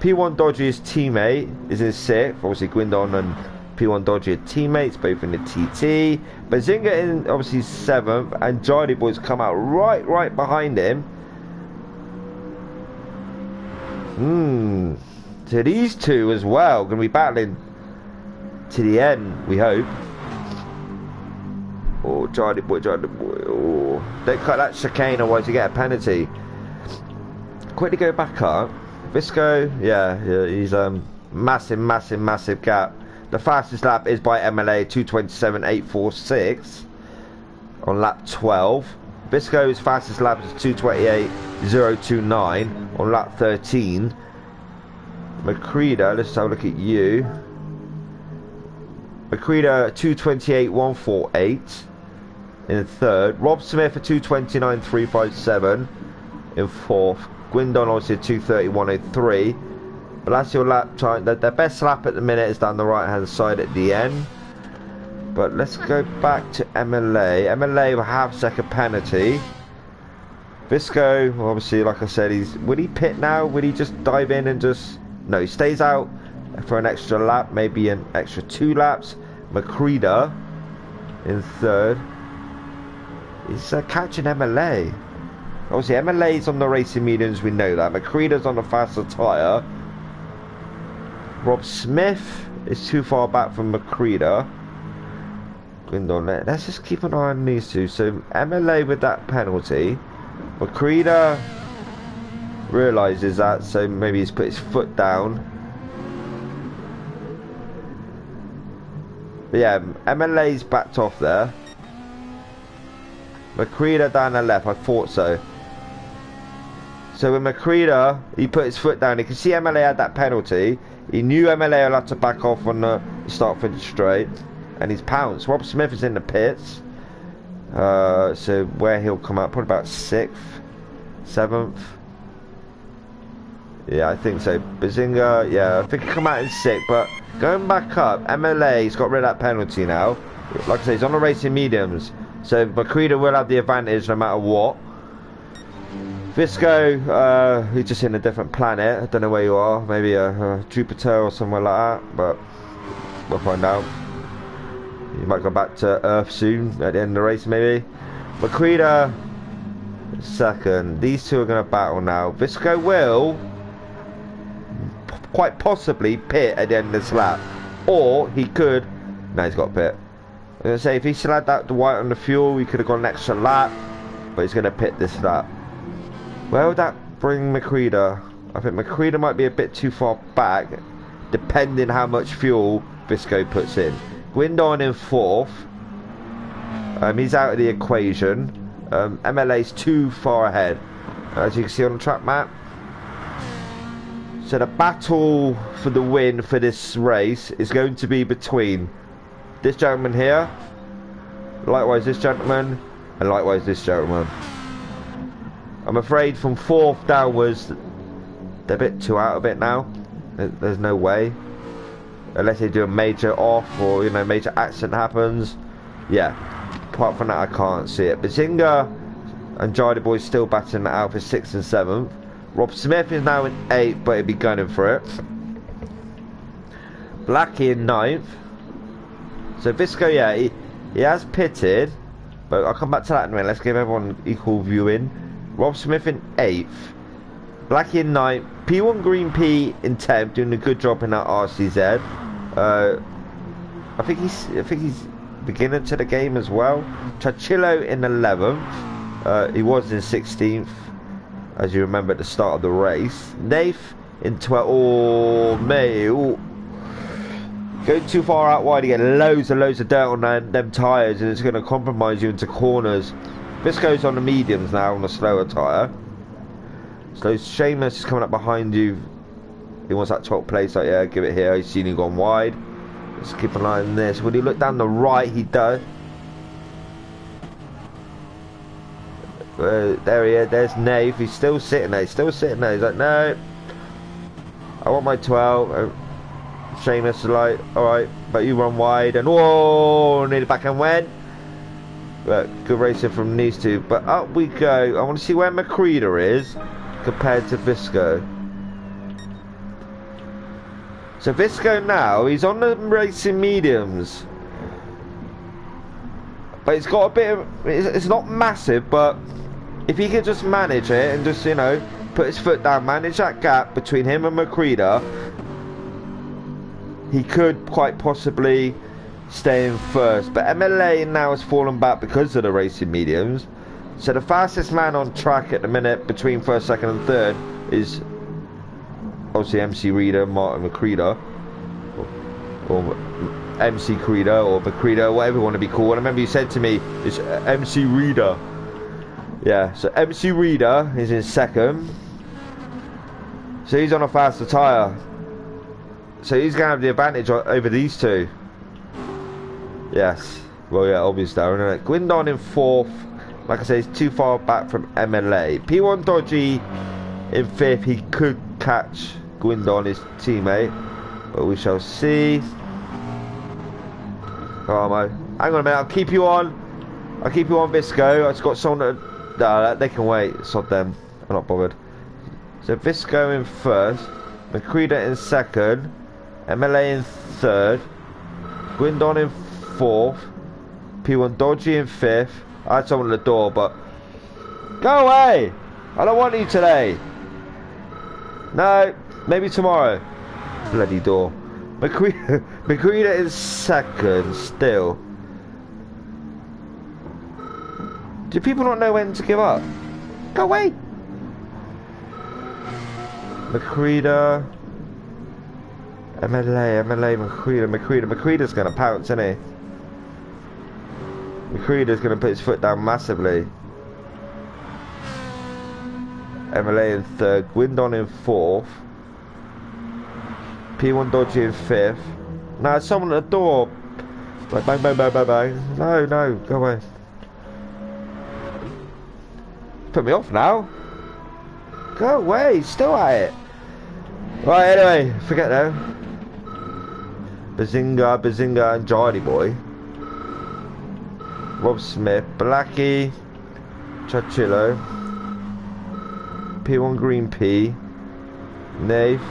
A: P1 Dodgy, his teammate, is in 6th. Obviously Guindon and P1 Dodgy are teammates, both in the TT. Bazinga in obviously 7th, and Jardy Boy's come out right behind him. So these two as well going to be battling to the end, we hope. Oh, Jardy Boy. Oh, don't cut that chicane, otherwise you get a penalty. Quickly go back up. Visco, yeah, he's massive gap. The fastest lap is by MLA, 2:27.846 on lap 12. Visco's fastest lap is 2:28.029 on lap 13. Macreeda, let's have a look at you. Macreeda 2:28.148 in 3rd. Rob Smith at 2:29.357 in 4th. Guindon obviously 2:31.03. But that's your lap time. The best lap at the minute is down the right hand side at the end. But let's go back to MLA. MLA will have second penalty. Visco, obviously, like I said, would he pit now? Would he just dive in and just... No, he stays out for an extra lap, maybe an extra 2 laps. Macreeda in 3rd. He's catching MLA. Obviously, MLA's on the racing mediums, we know that. Macreeda's on the faster tyre. Rob Smith is too far back from Macreeda. Guindon, let's just keep an eye on these two. So, MLA with that penalty. Macreeda realises that, so maybe he's put his foot down. But yeah, MLA's backed off there. Macreeda down the left, I thought so. So with Macreeda, he put his foot down. You can see MLA had that penalty. He knew MLA will have to back off on the start finish straight. And he's pounced. Rob Smith is in the pits. So where he'll come out, probably about 6th, 7th. Yeah, I think so. Bazinga, yeah, I think he'll come out in 6th. But going back up, MLA's got rid of that penalty now. Like I say, he's on the racing mediums. So Macreeda will have the advantage no matter what. Visco, he's just in a different planet. I don't know where you are. Maybe a Jupiter or somewhere like that. But we'll find out. You might go back to Earth soon at the end of the race, maybe. Macreeda second. These two are going to battle now. Visco will quite possibly pit at the end of this lap. Or he could... No, he's got pit. I was going to say, if he still had that white on the fuel, he could have gone an extra lap. But he's going to pit this lap. Where would that bring Macreada? I think Macreada might be a bit too far back, depending how much fuel Visco puts in. Guindon in 4th. He's out of the equation. MLA's too far ahead, as you can see on the track map. So the battle for the win for this race is going to be between this gentleman here, likewise this gentleman, and likewise this gentleman. I'm afraid from 4th downwards, they're a bit too out of it now. There's no way. Unless they do a major off or, you know, major accident happens. Yeah. Apart from that, I can't see it. Bazinga and Jada Boy still battling it out for 6th and 7th. Rob Smith is now in 8th, but he'll be gunning for it. Blackie in 9th. So Visco, yeah, he has pitted. But I'll come back to that in a minute. Let's give everyone equal viewing. Rob Smith in 8th. Blackie in 9th. P1 Green P in 10th, doing a good job in that RCZ. I think he's beginner to the game as well. Chachillo in 11th. He was in 16th, as you remember at the start of the race. Nath in 12th. Oh, mate. Ooh. Going too far out wide, you get loads and loads of dirt on them tyres, and it's going to compromise you into corners. Visco's on the mediums now, on a slower tyre. So Seamus is coming up behind you. He wants that 12th place. Like, yeah, give it here. He's seen you gone wide. Let's keep an eye on this. When you look down the right, he does. There he is. There's Nave. He's still sitting there. He's like, no. I want my 12. Seamus is like, alright, but you run wide. And whoa, nearly back and went. But good racing from these two. But up we go. I want to see where Macreada is compared to Visco. So Visco now, he's on the racing mediums. But it's got a bit of, it's not massive, but if he could just manage it and just, you know, put his foot down, manage that gap between him and Macreada, he could quite possibly stay in first. But MLA now has fallen back because of the racing mediums. So the fastest man on track at the minute between first, second and third is obviously MC Reader, Martin Macreada, or MC Creeda, or Macreada, whatever you want to be called. I remember you said to me, it's MC Reader. Yeah, so MC Reader is in second. So he's on a faster tyre. So he's going to have the advantage over these two. Yes. Well, yeah, obviously, isn't it? Guindon in 4th. Like I say, he's too far back from MLA. P1 Dodgy in 5th. He could catch Guindon, his teammate. But we shall see. Oh, Mo. Hang on a minute. I'll keep you on. Visco. I've got someone that... No, they can wait. Sod them. I'm not bothered. So Visco in 1st. Macreada in 2nd. MLA in 3rd. Guindon in 4th. P1 Dodgy in 5th. I had someone at the door, but... Go away! I don't want you today. No, maybe tomorrow. Bloody door. Macreada in 2nd still. Do people not know when to give up? Go away! Macreada... MLA, Macreada's going to pounce, isn't he? Macreada's going to put his foot down massively. MLA in 3rd, Guindon in 4th. P1 Dodgy in 5th. Now someone at the door. Like bang, bang, bang, bang, bang. No, go away. Put me off now. Go away, still at it. Right, anyway, forget that. Bazinga and Jardy Boy. Rob Smith, Blackie, Chachillo, P1 Green P, Nave,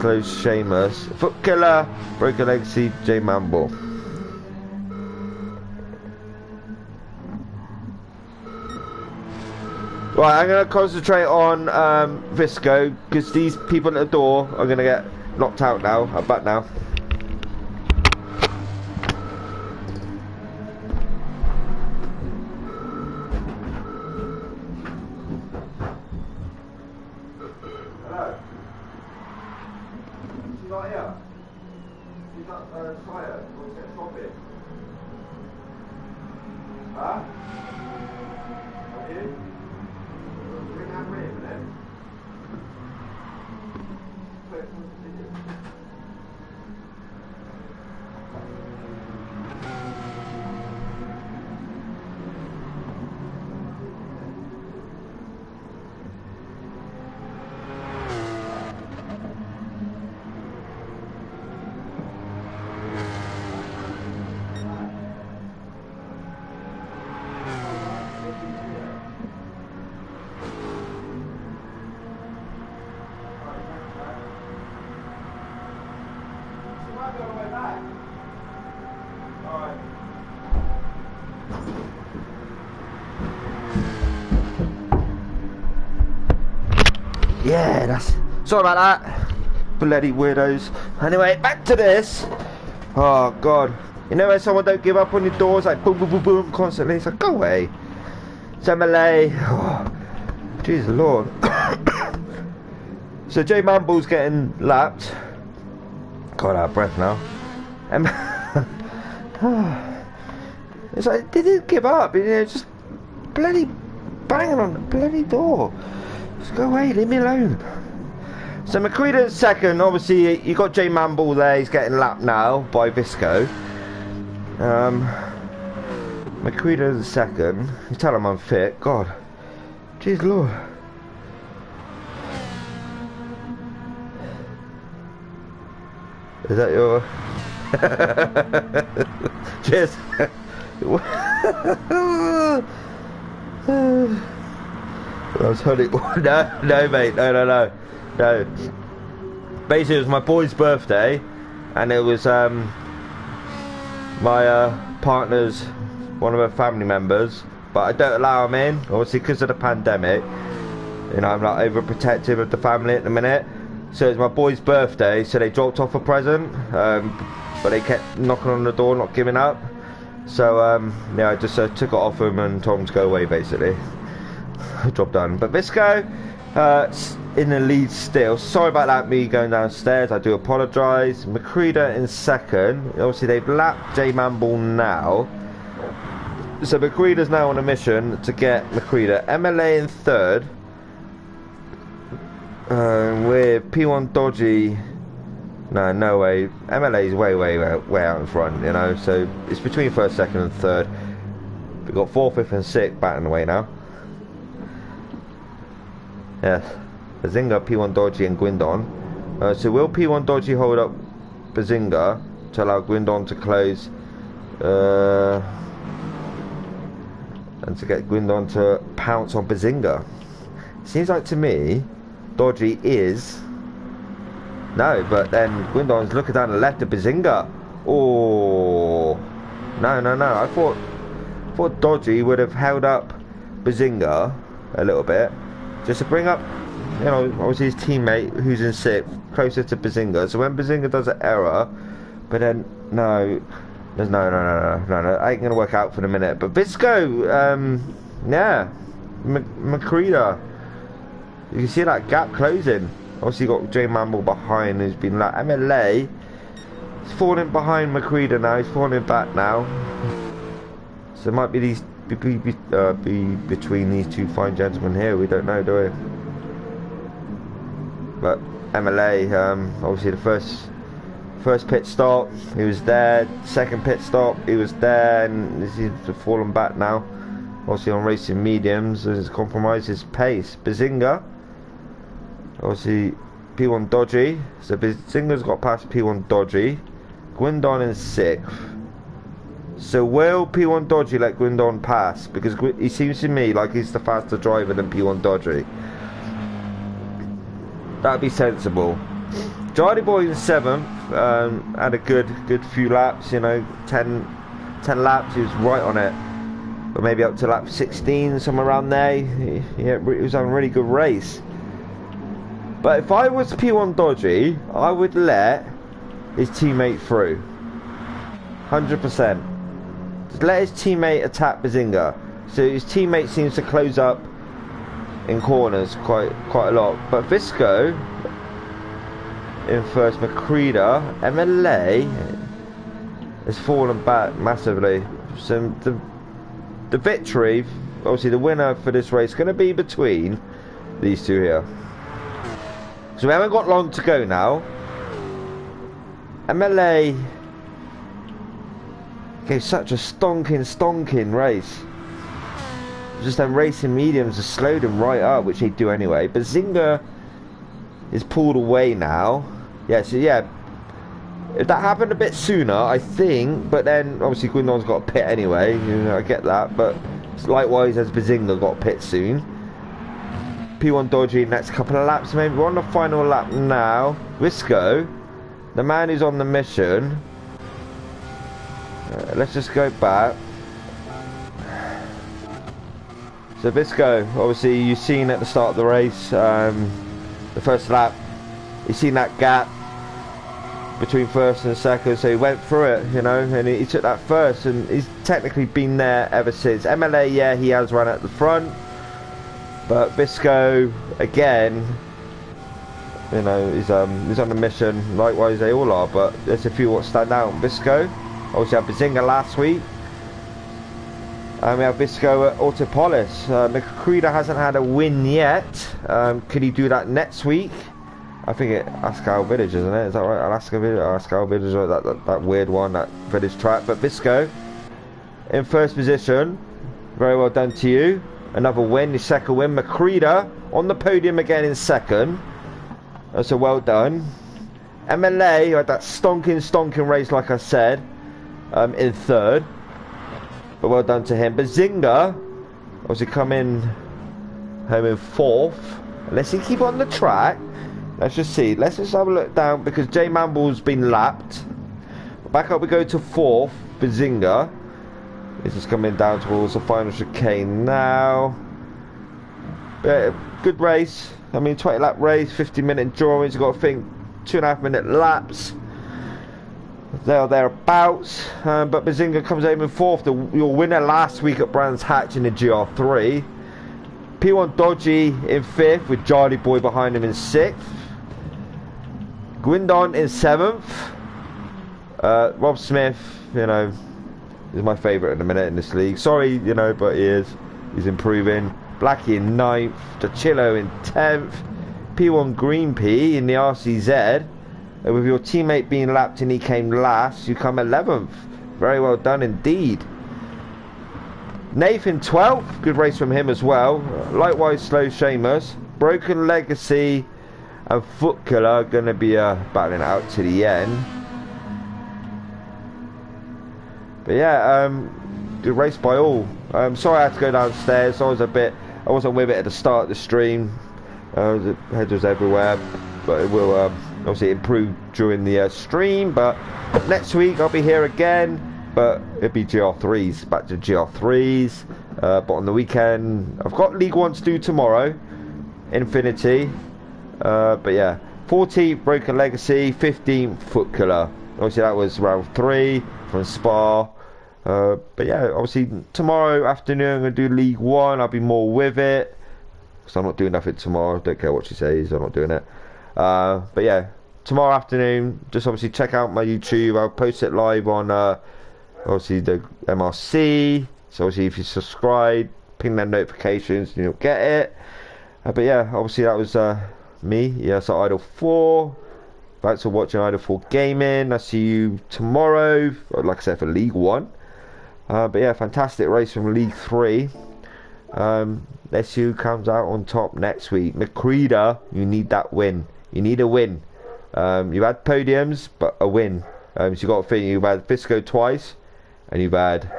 A: Slow Seamus, Foot Killer, Broken Legacy, J Mamble. Right, I'm going to concentrate on Visco, because these people at the door are going to get knocked out now. I'm back now. Hello? She's not here? She's not tired? She wants to get shopping? Huh? Are you? Bring that ring then. Yeah, that's... Sorry about that. Bloody weirdos. Anyway, back to this. Oh, God. You know when someone don't give up on your doors, like boom, boom, boom, boom, constantly? It's like, go away. It's MLA. Oh, Jesus Lord. So J Mamble's getting lapped. God, out of breath now. It's like, they didn't give up. You know, just bloody banging on the bloody door. Just go away, leave me alone. So McCready second, obviously you got J Mamble there, he's getting lapped now by Visco. McCready second, you tell him I'm fit, God. Jeez Lord. Is that your... Cheers. I was holding... No mate, no. Basically it was my boy's birthday, and it was my partner's, one of her family members, but I don't allow him in, obviously because of the pandemic. You know, I'm like overprotective of the family at the minute. So it's my boy's birthday, so they dropped off a present, but they kept knocking on the door, not giving up. So yeah, I just took it off him and told him to go away, basically. Job done. But Visco in the lead still. Sorry about that, me going downstairs. I do apologise. McCready in second. Obviously they've lapped J Mamble now. So McCready's now on a mission to get McCready. MLA in third. With P1 Dodgy. No way. MLA's way out in front, you know. So it's between first, second, and third. We've got fourth, fifth, and sixth batting away now. Yes, Bazinga, P1 Dodgy, and Gwindon. So will P1 Dodgy hold up Bazinga to allow Gwindon to close, and to get Gwindon to pounce on Bazinga? Seems like to me, Dodgy is... No, but then Gwindon's looking down the left at Bazinga. Oh, no. I thought Dodgy would have held up Bazinga a little bit, just to bring up, you know, obviously his teammate who's in sixth closer to Bazinga. So when Bazinga does an error, but then no, I ain't gonna work out for the minute. But Visco, yeah, McCready, you can see that gap closing. Obviously you got J Mamble behind, who's been like MLA. He's falling behind McCready now. He's falling back now. So it might be these. Be between these two fine gentlemen here, we don't know, do we? But MLA, obviously the first pit stop, he was there. Second pit stop, he was there, and he's fallen back now. Obviously on racing mediums, has compromised his pace. Bazinga, obviously P1 Dodgy, so Bazinga's got past P1 Dodgy. Gwindon in sixth. So will P1 Dodgy let Gwindon pass? Because he seems to me like he's the faster driver than P1 Dodgy. That'd be sensible. Jardy Boy in seventh, had a good few laps, you know, 10 laps, he was right on it. but maybe up to lap 16, somewhere around there. Yeah, it was having a really good race. But if I was P1 Dodgy, I would let his teammate through. 100%. Just let his teammate attack Bazinga. So his teammate seems to close up in corners quite a lot. But Visco in first, Macreeda, MLA has fallen back massively. So the victory, obviously the winner for this race, is going to be between these two here. So we haven't got long to go now. MLA gave such a stonking race. Just them racing mediums have slowed him right up, which they do anyway. But Zinga is pulled away now. Yeah, so yeah, if that happened a bit sooner, I think, but then obviously Gwendolyn's got a pit anyway, you know, I get that, but likewise has Bazinga got a pit soon. P1 Dodgy next couple of laps, maybe. We're on the final lap now. Visco, the man who's on the mission. Let's just go back. So Visco, obviously you've seen at the start of the race, the first lap, you've seen that gap between first and second, so he went through it, you know, and he took that first, and he's technically been there ever since. MLA, yeah, he has run at the front, but Visco, again, you know, he's on a mission. Likewise, they all are, but there's a few what stand out. Visco, obviously had Bazinga last week. We have Visco at Autopolis. Macreeda hasn't had a win yet. Could he do that next week? I think it Ascal Village, isn't it? Is that right? Ascal Village, that weird one, that village track. But Visco in first position. Very well done to you. Another win, his second win. Macreeda on the podium again in second. So well done. MLA had that stonking race, like I said, in third. But well done to him. Bazinga obviously coming home in fourth. Let's see, keep on the track. Let's just see. Let's just have a look down, because J Mamble's been lapped. Back up we go to fourth. Bazinga. This is coming down towards the final chicane now. Good race. I mean, 20 lap race, 50-minute endurance. You've got to think 2.5-minute laps. Thereabouts. But Bazinga comes home in fourth. Your winner last week at Brands Hatch in the GR3. P1 Dodgy in fifth, with Jardy Boy behind him in sixth. Gwendon in seventh. Rob Smith, you know, is my favourite in a minute in this league. Sorry, you know, but he is. He's improving. Blackie in ninth. Dachillo in 10th. P1 Green P in the RCZ. With your teammate being lapped and he came last, you come 11th. Very well done indeed. Nathan 12th. Good race from him as well. Likewise, Slow Seamus. Broken Legacy and Foot Killer are going to be battling it out to the end. But yeah, good race by all. Sorry I had to go downstairs. I wasn't with it at the start of the stream. The head was everywhere, but it will obviously improve during the stream. But next week I'll be here again, but it'll be GR3s, back to GR3s. But on the weekend I've got League 1 to do tomorrow, Infinity. But yeah, 14th Broken Legacy, 15th Foot Killer. Obviously that was round 3 from Spa. But yeah, obviously tomorrow afternoon I'm going to do League 1. I'll be more with it, so I'm not doing nothing tomorrow. Don't care what she says, I'm not doing it. But yeah, tomorrow afternoon, just obviously check out my YouTube. I'll post it live on obviously the MRC. So obviously if you subscribe, ping them notifications and you'll get it. But yeah, obviously that was me. Yeah, so Idle 4. Thanks for watching Idle 4 Gaming. I'll see you tomorrow, like I said, for League 1. But yeah, fantastic race from League 3. Let's see who comes out on top next week. Macreeda, you need that win. You need a win. You've had podiums, but a win. So you've got to think, you've had Visco twice, and you've had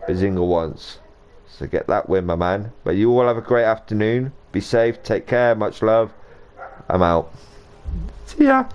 A: Bazinga once. So get that win, my man. But you all have a great afternoon. Be safe, take care, much love. I'm out. See ya.